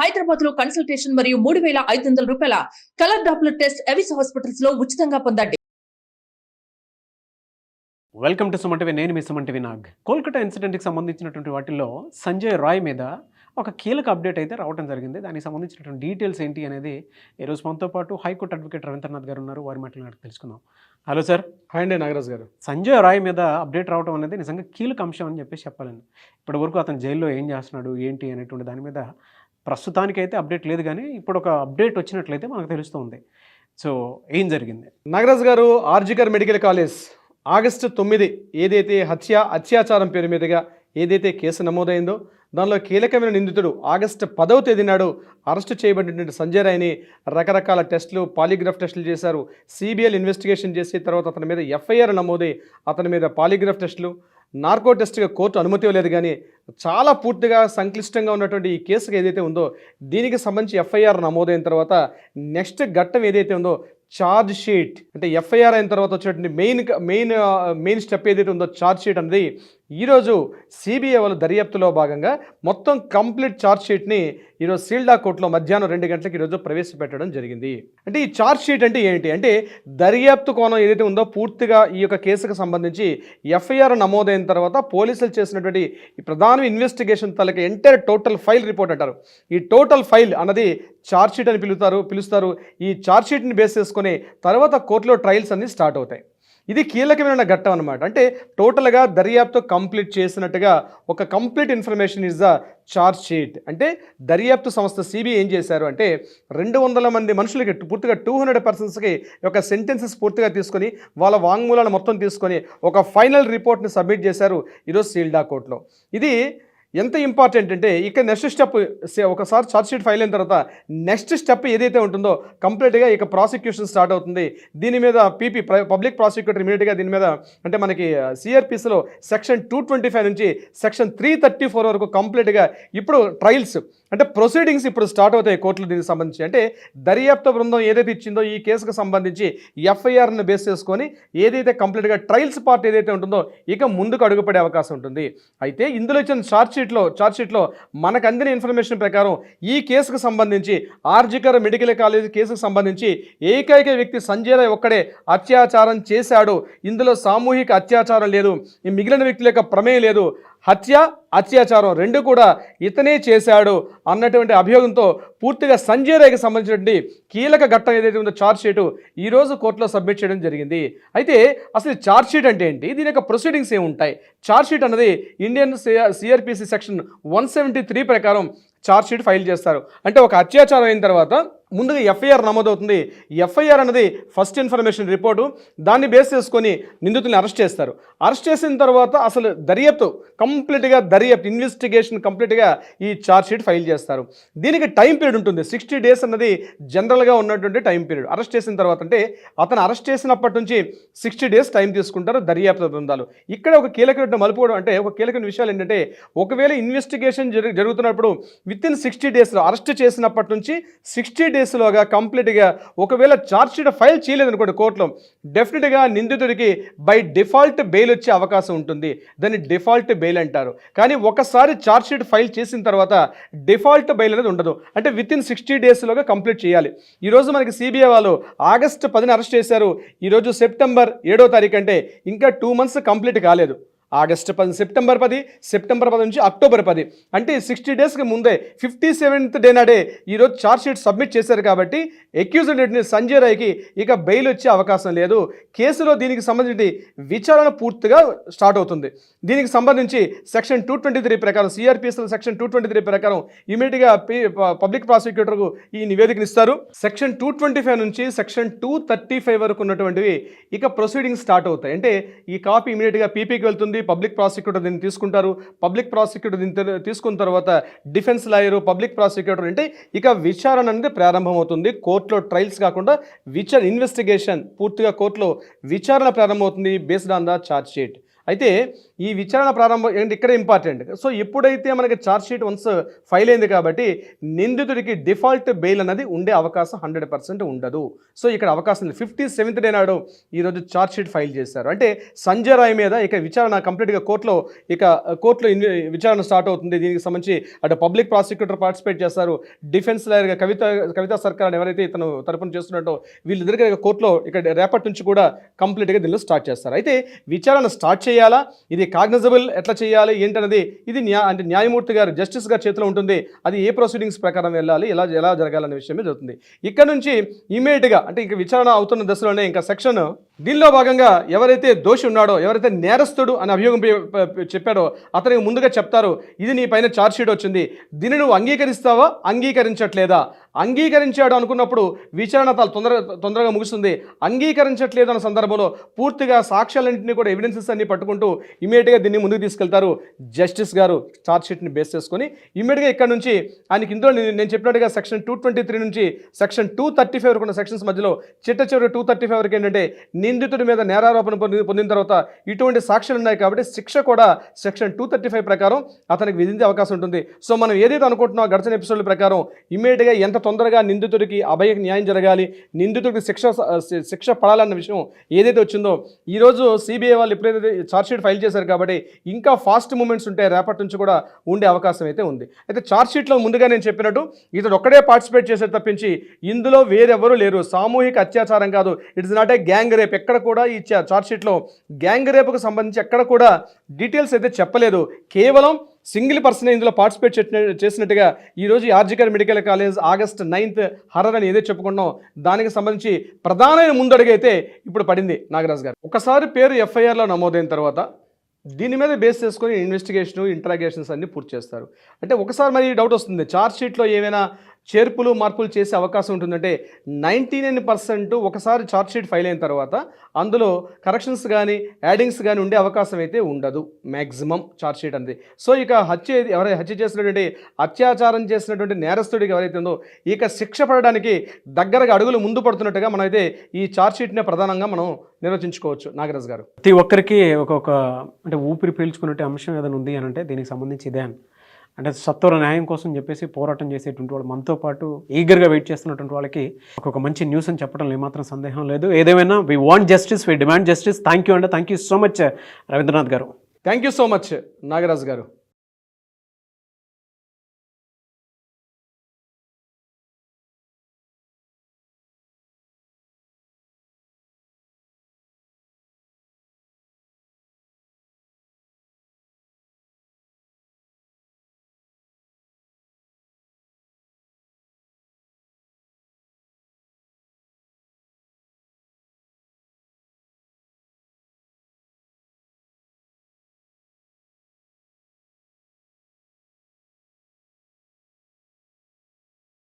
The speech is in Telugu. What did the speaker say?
హైదరాబాద్ లో కన్సల్టేషన్ మరియు 3,500 రూపాయల colour Doppler test Avis hospitals లో ఉచితంగా పొందండి. Welcome to Suman TV. నేను మీ సుమన్ టీవీ నాగ్. కోల్కతా ఇన్సిడెంట్కి సంబంధించినటువంటి వాటిల్లో సంజయ్ రాయ్ మీద ఒక కీలక అప్డేట్ అయితే రావడం జరిగింది. దానికి సంబంధించినటువంటి డీటెయిల్స్ ఏంటి అనేది ఈరోజు మనతో పాటు హైకోర్టు అడ్వకేట్ రవీంద్రనాథ్ గారు ఉన్నారు. వారి మాటలు తెలుసుకుందాం. Hello sir. హాయ్ అండి నాగరాజ్ గారు. సంజయ్ రాయ్ మీద అప్డేట్ రావడం అనేది నిజంగా కీలక అంశం అని చెప్పేసి చెప్పాలండి. ఇప్పటి వరకు అతను జైల్లో ఏం చేస్తున్నాడు ఏంటి అనేటువంటి దాని మీద ప్రస్తుతానికైతే అప్డేట్ లేదు, కానీ ఇప్పుడు ఒక అప్డేట్ వచ్చినట్లయితే మనకు తెలుస్తుంది. సో ఏం జరిగింది? నాగరాజ్ గారు, ఆర్జికర్ మెడికల్ కాలేజ్ ఆగస్టు 9 ఏదైతే అత్యాచారం పేరు మీదుగా ఏదైతే కేసు నమోదైందో దానిలో కీలకమైన నిందితుడు ఆగస్టు 10వ తేదీ నాడు అరెస్టు చేయబడినటువంటి సంజయ్ రాయ్ని రకరకాల టెస్టులు, పాలిగ్రాఫ్ టెస్టులు చేశారు. సిబిఐ ఇన్వెస్టిగేషన్ చేసి తర్వాత అతని మీద ఎఫ్ఐఆర్ నమోదై అతని మీద పాలిగ్రాఫ్ టెస్టులు, నార్కో టెస్ట్గా కోర్టు అనుమతి ఇవ్వలేదు. కానీ చాలా పూర్తిగా సంక్లిష్టంగా ఉన్నటువంటి ఈ కేసుకు ఏదైతే ఉందో దీనికి సంబంధించి ఎఫ్ఐఆర్ నమోదైన తర్వాత నెక్స్ట్ ఘట్టం ఏదైతే ఉందో ఛార్జ్ షీట్, అంటే ఎఫ్ఐఆర్ అయిన తర్వాత వచ్చేటువంటి మెయిన్ స్టెప్ ఏదైతే ఉందో ఛార్జ్ షీట్ అనేది ఈరోజు సిబిఐ వాళ్ళ దర్యాప్తులో భాగంగా మొత్తం కంప్లీట్ ఛార్జ్ షీట్ని ఈరోజు సీల్డా కోర్టులో మధ్యాహ్నం 2 గంటలకు ఈరోజు ప్రవేశపెట్టడం జరిగింది. అంటే ఈ ఛార్జ్ షీట్ అంటే ఏంటి అంటే దర్యాప్తు కోణం ఏదైతే ఉందో పూర్తిగా ఈ యొక్క కేసుకు సంబంధించి ఎఫ్ఐఆర్ నమోదైన తర్వాత పోలీసులు చేసినటువంటి ఈ ప్రధాన ఇన్వెస్టిగేషన్ తలకి ఎంటైర్ టోటల్ ఫైల్ రిపోర్ట్ అంటారు. ఈ టోటల్ ఫైల్ అన్నది ఛార్జ్ షీట్ అని పిలుస్తారు. ఈ ఛార్జ్ షీట్ని బేస్ చేసుకుని తర్వాత కోర్టులో ట్రయల్స్ అన్ని స్టార్ట్ అవుతాయి. ఇది కీలకమైన ఘట్టం అనమాట. అంటే టోటల్గా దర్యాప్తు కంప్లీట్ చేసినట్టుగా ఒక complete information is the charge sheet. అంటే దర్యాప్తు సంస్థ సిబిఐ ఏం చేశారు అంటే 200 మంది మనుషులకి పూర్తిగా 200 పర్సన్స్కి ఒక సెంటెన్సెస్ పూర్తిగా తీసుకొని వాళ్ళ వాంగ్మూలాలు మొత్తం తీసుకొని ఒక ఫైనల్ రిపోర్ట్ని సబ్మిట్ చేశారు ఈరోజు సీల్డా కోర్టులో. ఇది ఎంత ఇంపార్టెంట్ అంటే ఇక నెక్స్ట్ స్టెప్ ఒకసారి ఛార్జ్ షీట్ ఫైల్ అయిన తర్వాత నెక్స్ట్ స్టెప్ ఏదైతే ఉంటుందో కంప్లీట్గా ఇక ప్రాసిక్యూషన్ స్టార్ట్ అవుతుంది. దీని మీద పబ్లిక్ ప్రాసిక్యూటర్ ఇమీడియట్గా దీని మీద అంటే మనకి సిఆర్పిసిలో సెక్షన్ 225 నుంచి సెక్షన్ 334 వరకు కంప్లీట్గా ఇప్పుడు ట్రయల్స్ అంటే ప్రొసీడింగ్స్ ఇప్పుడు స్టార్ట్ అవుతాయి కోర్టులు. దీనికి సంబంధించి అంటే దర్యాప్తు బృందం ఏదైతే ఇచ్చిందో ఈ కేసుకు సంబంధించి ఎఫ్ఐఆర్ను బేస్ చేసుకొని ఏదైతే కంప్లీట్గా ట్రయల్స్ పార్ట్ ఏదైతే ఉంటుందో ఇక ముందుకు అడుగుపడే అవకాశం ఉంటుంది. అయితే ఇందులో ఇచ్చిన ఛార్జ్ షీట్లో మనకు అందిన ఇన్ఫర్మేషన్ ప్రకారం ఈ కేసుకు సంబంధించి ఆర్జికర్ మెడికల్ కాలేజ్ కేసుకు సంబంధించి ఏకైక వ్యక్తి సంజయ్ రాయ్ ఒక్కడే అత్యాచారం చేశాడు. ఇందులో సామూహిక అత్యాచారం లేదు, ఈ మిగిలిన వ్యక్తుల యొక్క ప్రమేయం లేదు. అత్యాచారం రెండు కూడా ఇతనే చేశాడు అన్నటువంటి అభియోగంతో పూర్తిగా సంజయ్ రాయ్కి సంబంధించినటువంటి కీలక ఘట్టం ఏదైతే ఉందో ఛార్జ్ షీటు ఈరోజు కోర్టులో సబ్మిట్ చేయడం జరిగింది. అయితే అసలు ఛార్జ్ షీట్ అంటే ఏంటి, దీని యొక్క ప్రొసీడింగ్స్ ఏముంటాయి? ఛార్జ్ షీట్ అన్నది ఇండియన్ సిఆర్పిసి సెక్షన్ 173 ప్రకారం ఛార్జ్ షీట్ ఫైల్ చేస్తారు. అంటే ఒక అత్యాచారం అయిన తర్వాత ముందుగా ఎఫ్ఐఆర్ నమోదవుతుంది. ఎఫ్ఐఆర్ అనేది ఫస్ట్ ఇన్ఫర్మేషన్ రిపోర్టు, దాన్ని బేస్ చేసుకొని నిందితుల్ని అరెస్ట్ చేస్తారు. అరెస్ట్ చేసిన తర్వాత అసలు కంప్లీట్గా ఇన్వెస్టిగేషన్ కంప్లీట్గా ఈ ఛార్జ్ షీట్ ఫైల్ చేస్తారు. దీనికి టైం పీరియడ్ ఉంటుంది. 60 days అన్నది జనరల్గా ఉన్నటువంటి టైం పీరియడ్. అరెస్ట్ చేసిన తర్వాత అంటే అతను అరెస్ట్ చేసినప్పటి నుంచి 60 days టైం తీసుకుంటారు దర్యాప్తు బృందాలు. ఇక్కడ ఒక కీలకమైన మలుపుకోవడం అంటే ఒక కీలకమైన విషయాలు ఏంటంటే ఒకవేళ ఇన్వెస్టిగేషన్ జరుగుతున్నప్పుడు వితిన్ 60 daysలో అరెస్ట్ చేసినప్పటి నుంచి 60 daysలోగా కంప్లీట్గా ఒకవేళ ఛార్జ్ షీట్ ఫైల్ చేయలేదనుకోండి కోర్టులో, డెఫినెట్గా నిందితుడికి బై డిఫాల్ట్ బెయిల్ వచ్చే అవకాశం ఉంటుంది. దాన్ని డిఫాల్ట్ బెయిల్ అంటారు. కానీ ఒకసారి ఛార్జ్ షీట్ ఫైల్ చేసిన తర్వాత డిఫాల్ట్ బెయిల్ అనేది ఉండదు. అంటే వితిన్ 60 daysలోగా కంప్లీట్ చేయాలి. ఈరోజు మనకి సిబిఐ వాళ్ళు ఆగస్టు 10న అరెస్ట్ చేశారు. ఈరోజు సెప్టెంబర్ 7వ తారీఖు, అంటే ఇంకా 2 months కంప్లీట్ కాలేదు. ఆగస్టు 10, సెప్టెంబర్ 10 నుంచి అక్టోబర్ 10, అంటే 60 daysకి ముందే 57th డే నాడే ఈరోజు ఛార్జ్ షీట్ సబ్మిట్ చేశారు. కాబట్టి అక్యూజ్డ్ సంజయ్ రాయ్కి ఇక బెయిల్ వచ్చే అవకాశం లేదు. కేసులో దీనికి సంబంధించి విచారణ పూర్తిగా స్టార్ట్ అవుతుంది. దీనికి సంబంధించి సెక్షన్ 223 ప్రకారం సిఆర్పిఎస్లో సెక్షన్ 223 ప్రకారం ఇమీడియట్గా పబ్లిక్ ప్రాసిక్యూటర్కు ఈ నివేదికను ఇస్తారు. సెక్షన్ 225 నుంచి సెక్షన్ 235 వరకు ఉన్నటువంటివి ఇక ప్రొసీడింగ్స్ స్టార్ట్ అవుతాయి. అంటే ఈ కాపీ ఇమీడియట్గా పీపీకి వెళ్తుంది. పబ్లిక్ ప్రాసిక్యూటర్ దీన్ని తీసుకుంటారు. పబ్లిక్ ప్రాసిక్యూటర్ దీన్ని తీసుకున్న తర్వాత డిఫెన్స్ లాయరు, పబ్లిక్ ప్రాసిక్యూటర్, అంటే ఇక విచారణ అనేది ప్రారంభమవుతుంది. కోర్టులో ట్రయల్స్ కాకుండా ఇన్వెస్టిగేషన్ పూర్తిగా కోర్టులో విచారణ ప్రారంభమవుతుంది based on the charge sheet. అయితే ఈ విచారణ ప్రారంభం ఏంటి ఇక్కడ ఇంపార్టెంట్. సో ఎప్పుడైతే మనకి ఛార్జ్ షీట్ వన్స్ ఫైల్ అయింది కాబట్టి నిందితుడికి డిఫాల్ట్ బెయిల్ అన్నది ఉండే అవకాశం 100% ఉండదు. సో ఇక్కడ అవకాశం లేదు. 57th డే నాడు ఈరోజు ఛార్జ్ షీట్ ఫైల్ చేశారు. అంటే సంజయ్ రాయ్ మీద ఇక విచారణ కంప్లీట్గా కోర్టులో విచారణ స్టార్ట్ అవుతుంది. దీనికి సంబంధించి అటు పబ్లిక్ ప్రాసిక్యూటర్ పార్టిసిపేట్ చేస్తారు, డిఫెన్స్ లాయర్గా కవితా సర్కార్ అని ఎవరైతే ఇతను తరపున చేస్తున్నట్టో వీళ్ళిద్దరికీ కోర్టులో ఇక్కడ రేపటి నుంచి కూడా కంప్లీట్గా దీనిలో స్టార్ట్ చేస్తారు. అయితే విచారణ స్టార్ట్ చేయాలా, ఇది కాగ్నిజబుల్ ఎట్లా చేయాలి ఏంటనేది ఇది అంటే న్యాయమూర్తి గారు జస్టిస్ గారి చేతిలో ఉంటుంది. అది ఏ ప్రొసీడింగ్స్ ప్రకారం వెళ్ళాలి, ఎలా జరగాలనే విషయమే జరుగుతుంది. ఇక్కడ నుంచి ఇమీడియట్గా అంటే ఇంకా విచారణ అవుతున్న దశలోనే ఇంకా సెక్షన్ దీనిలో భాగంగా ఎవరైతే దోషి ఉన్నాడో, ఎవరైతే నేరస్తుడు అని అభియోగం చెప్పాడో అతనికి ముందుగా చెప్తారు, ఇది నీ పైన ఛార్జ్ షీట్ వచ్చింది, దీన్ని నువ్వు అంగీకరిస్తావా అంగీకరించట్లేదా. అంగీకరించాడు అనుకున్నప్పుడు విచారణ తొందరగా ముగుస్తుంది. అంగీకరించట్లేదు అన్న సందర్భంలో పూర్తిగా సాక్ష్యాలన్నింటినీ కూడా ఎవిడెన్సెస్ అన్ని పట్టుకుంటూ ఇమీడియట్గా దీన్ని ముందుకు తీసుకెళ్తారు జస్టిస్ గారు. ఛార్జ్ షీట్ని బేస్ చేసుకొని ఇమీడియట్గా ఇక్కడ నుంచి ఆయనకి ఇందులో నేను చెప్పినట్టుగా సెక్షన్ 223 నుంచి సెక్షన్ 235 వరకు ఉన్న సెక్షన్స్ మధ్యలో చివరి 235 వరకు ఏంటంటే నిందితుడి మీద నేరారోపణ పొందిన తర్వాత ఇటువంటి సాక్ష్యాలు ఉన్నాయి కాబట్టి శిక్ష కూడా సెక్షన్ 235 ప్రకారం అతనికి విధించే అవకాశం ఉంటుంది. సో మనం ఏదైతే అనుకుంటున్నామో గడిచిన ఎపిసోడ్ల ప్రకారం ఇమీడియట్గా ఎంత తొందరగా నిందితుడికి అభయకు న్యాయం జరగాలి, నిందితుడికి శిక్ష పడాలన్న విషయం ఏదైతే వచ్చిందో ఈరోజు సిబిఐ వాళ్ళు ఎప్పుడైతే ఛార్జ్షీట్ ఫైల్ చేశారు కాబట్టి ఇంకా ఫాస్ట్ మూమెంట్స్ ఉంటే రేపటి నుంచి కూడా ఉండే అవకాశం అయితే ఉంది. అయితే ఛార్జ్షీట్లో ముందుగా నేను చెప్పినట్టు ఇతడు ఒక్కడే పార్టిసిపేట్ చేసే తప్పించి ఇందులో వేరెవరూ లేరు. సామూహిక అత్యాచారం కాదు, it's not a gang rape. ఎక్కడ కూడా ఈ ఛార్జ్షీట్లో గ్యాంగ్ రేపుకు సంబంధించి ఎక్కడ కూడా డీటెయిల్స్ అయితే చెప్పలేదు. కేవలం సింగిల్ పర్సన్ ఇందులో పార్టిసిపేట్ చేసినట్టుగా ఈరోజు RG Kar medical college August 9th horror అని ఏదైతే చెప్పుకున్నాం దానికి సంబంధించి ప్రధానమైన ముందడుగు అయితే ఇప్పుడు పడింది నాగరాజ్ గారు. ఒకసారి పేరు ఎఫ్ఐఆర్లో నమోదైన తర్వాత దీని మీద బేస్ చేసుకొని ఇన్వెస్టిగేషన్ ఇంటరాగేషన్స్ అన్ని పూర్తి చేస్తారు. అంటే ఒకసారి మరి డౌట్ వస్తుంది, ఛార్జ్ షీట్లో ఏమైనా చేర్పులు మార్పులు చేసే అవకాశం ఉంటుందంటే 99% ఒకసారి ఛార్జ్ షీట్ ఫైల్ అయిన తర్వాత అందులో కరెక్షన్స్ కానీ యాడింగ్స్ కానీ ఉండే అవకాశం అయితే ఉండదు మ్యాక్సిమం ఛార్జ్ షీట్ అనేది. సో ఇక ఎవరైతే హత్య చేసినటువంటి అత్యాచారం చేసినటువంటి నేరస్తుడికి ఎవరైతే ఉందో ఇక శిక్ష పడడానికి దగ్గరగా అడుగులు ముందు పడుతున్నట్టుగా మనమైతే ఈ ఛార్జ్ షీట్నే ప్రధానంగా మనం నిర్వచించుకోవచ్చు. నాగరాజ్ గారు, ప్రతి ఒక్కరికి ఒక్కొక్క అంటే ఊపిరి పీల్చుకునే అంశం ఏదైనా ఉంది అని అంటే దీనికి సంబంధించి ఇదే అంటే సత్వర న్యాయం కోసం చెప్పేసి పోరాటం చేసేటువంటి వాళ్ళు మనతో పాటు ఈగర్గా వెయిట్ చేస్తున్నటువంటి వాళ్ళకి ఒక మంచి న్యూస్ అని చెప్పడం ఏమాత్రం సందేహం లేదు. ఏదేమైనా we want justice, we demand justice. Thank you so much Ravindranath garu. Thank you so much Nagaraj గారు.